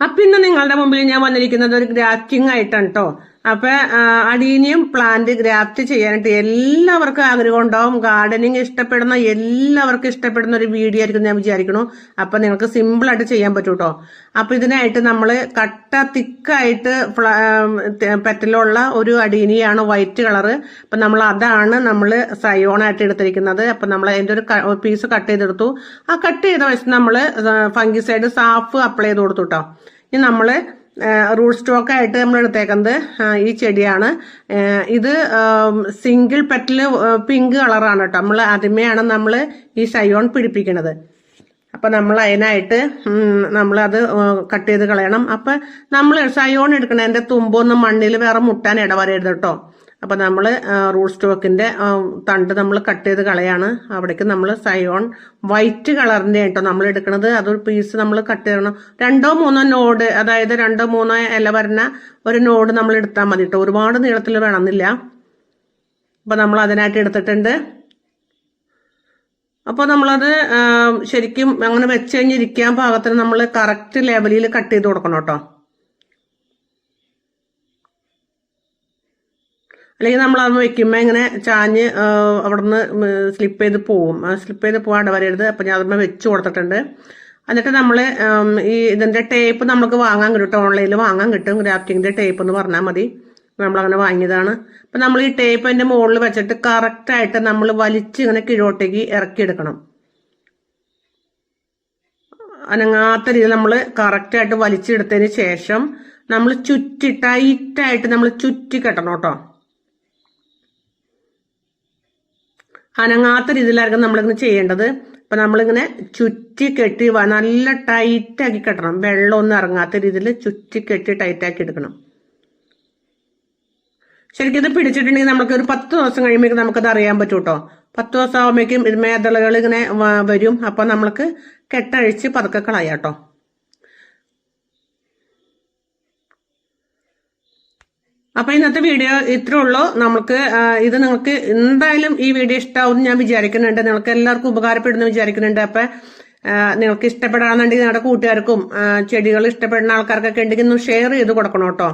അപ്പൊ ഇന്ന് നിങ്ങളുടെ മുമ്പിൽ ഞാൻ വന്നിരിക്കുന്നത് ഒരു ഗ്രാഫ്റ്റിംഗ് ആയിട്ടാണ് കേട്ടോ. അപ്പൊ അഡീനിയം പ്ലാന്റ് ഗ്രാഫ്റ്റ് ചെയ്യാനായിട്ട് എല്ലാവർക്കും ആഗ്രഹം ഉണ്ടാവും. ഗാർഡനിങ് ഇഷ്ടപ്പെടുന്ന എല്ലാവർക്കും ഇഷ്ടപ്പെടുന്ന ഒരു വീഡിയോ ആയിരിക്കും ഞാൻ വിചാരിക്കണു. അപ്പൊ നിങ്ങൾക്ക് സിമ്പിൾ ആയിട്ട് ചെയ്യാൻ പറ്റും കേട്ടോ. അപ്പൊ ഇതിനായിട്ട് നമ്മള് കട്ട തിക്കായിട്ട് പെറ്റലുള്ള ഒരു അഡീനിയാണ് വൈറ്റ് കളറ്. അപ്പൊ അതാണ് നമ്മൾ സയോണായിട്ട് എടുത്തിരിക്കുന്നത്. അപ്പൊ നമ്മൾ അതിന്റെ ഒരു പീസ് കട്ട് ചെയ്തെടുത്തു. ആ കട്ട് ചെയ്ത വശത്ത് നമ്മള് ഫംഗിസൈഡ് സാഫ് അപ്ലൈ ചെയ്ത് കൊടുത്തു കേട്ടോ. ഇനി നമ്മള് റൂട്ട് സ്റ്റോക്ക് ആയിട്ട് നമ്മൾ എടുത്തേക്കുന്നത് ഈ ചെടിയാണ്. ഇത് സിംഗിൾ പെറ്റല് പിങ്ക് കളറാണ് കേട്ടോ. നമ്മൾ ആദ്യമേയാണ് നമ്മൾ ഈ സയോൺ പിടിപ്പിക്കുന്നത്. അപ്പൊ നമ്മൾ അതിനായിട്ട് നമ്മളത് കട്ട് ചെയ്ത് കളയണം. അപ്പൊ നമ്മൾ സയോൺ എടുക്കണതിന്റെ തുമ്പൊന്നും മണ്ണിൽ വേറെ മുട്ടാൻ ഇടവരരുത് കേട്ടോ. അപ്പൊ നമ്മൾ റൂട്ട് സ്റ്റോക്കിന്റെ തണ്ട് നമ്മൾ കട്ട് ചെയ്ത് കളയാണ്. അവിടേക്ക് നമ്മൾ സയോൺ വൈറ്റ് കളറിന്റെ കേട്ടോ നമ്മൾ എടുക്കുന്നത്. അതൊരു പീസ് നമ്മൾ കട്ട് ചെയ്യണം. 2-3 നോഡ്, അതായത് 2-3 ഇല വരുന്ന ഒരു നോഡ് നമ്മൾ എടുത്താൽ മതി കേട്ടോ. ഒരുപാട് നീളത്തിൽ വേണമെന്നില്ല. അപ്പൊ നമ്മൾ അതിനായിട്ട് എടുത്തിട്ടുണ്ട്. അപ്പൊ നമ്മളത് ശരിക്കും അങ്ങനെ വെച്ച് കഴിഞ്ഞിരിക്കാൻ പാകത്തിന് നമ്മൾ കറക്റ്റ് ലെവലിൽ കട്ട് ചെയ്ത് കൊടുക്കണം കേട്ടോ. അല്ലെങ്കിൽ നമ്മൾ അത് വെക്കുമ്പോൾ ഇങ്ങനെ ചാഞ്ഞ് അവിടുന്ന് സ്ലിപ്പ് ചെയ്ത് പോവും. സ്ലിപ്പ് ചെയ്ത് പോകാണ്ട് വരരുത്. അപ്പൊ ഞാൻ അതിന്മേൽ വെച്ച് കൊടുത്തിട്ടുണ്ട്. എന്നിട്ട് നമ്മൾ ഈ ഇതിന്റെ ടേപ്പ് നമുക്ക് വാങ്ങാൻ കിട്ടും. ഓൺലൈനിൽ വാങ്ങാൻ കിട്ടും. ഗ്രാഫ്റ്റിങ്ങിന്റെ ടേപ്പ് എന്ന് പറഞ്ഞാൽ മതി. നമ്മളങ്ങനെ വാങ്ങിയതാണ്. അപ്പൊ നമ്മൾ ഈ ടേപ്പ് അതിന്റെ മുകളിൽ വെച്ചിട്ട് കറക്റ്റായിട്ട് നമ്മൾ വലിച്ച് ഇങ്ങനെ കീഴോട്ടേക്ക് ഇറക്കിയെടുക്കണം. അനങ്ങാത്ത രീതിയിൽ നമ്മൾ കറക്റ്റായിട്ട് വലിച്ചെടുത്തതിന് ശേഷം നമ്മൾ ചുറ്റി ടൈറ്റായിട്ട് നമ്മൾ ചുറ്റി കെട്ടണം കേട്ടോ. അനങ്ങാത്ത രീതിയിലായിരിക്കും നമ്മളിങ്ങനെ ചെയ്യേണ്ടത്. അപ്പൊ നമ്മളിങ്ങനെ ചുറ്റി കെട്ടി നല്ല ടൈറ്റാക്കി കെട്ടണം. വെള്ളമൊന്നും ഇറങ്ങാത്ത രീതിയിൽ ചുറ്റി കെട്ടി ടൈറ്റാക്കി എടുക്കണം. ശരിക്കും ഇത് പിടിച്ചിട്ടുണ്ടെങ്കിൽ നമുക്ക് ഒരു 10 ദിവസം കഴിയുമ്പോഴേക്കും നമുക്കത് അറിയാൻ പറ്റും കേട്ടോ. 10 ദിവസം ആകുമ്പോഴേക്കും ഇത് മേതളകൾ ഇങ്ങനെ വരും. അപ്പൊ നമ്മൾക്ക് കെട്ടഴിച്ച് പതുക്കെ കളയാം കേട്ടോ. അപ്പൊ ഇന്നത്തെ വീഡിയോ ഇത്രേ ഉള്ളൂ. നമുക്ക് ഇത് നിങ്ങൾക്ക് എന്തായാലും ഈ വീഡിയോ ഇഷ്ടാവും ഞാൻ വിചാരിക്കുന്നുണ്ട്. നിങ്ങൾക്ക് എല്ലാവർക്കും ഉപകാരപ്പെടുന്നു വിചാരിക്കുന്നുണ്ട്. അപ്പൊ നിങ്ങൾക്ക് ഇഷ്ടപ്പെടാന്നുണ്ടെങ്കിൽ നിങ്ങളുടെ കൂട്ടുകാർക്കും ചെടികൾ ഇഷ്ടപ്പെടുന്ന ആൾക്കാർക്കൊക്കെ ഉണ്ടെങ്കിൽ ഒന്ന് ഷെയർ ചെയ്ത് കൊടുക്കണം കേട്ടോ.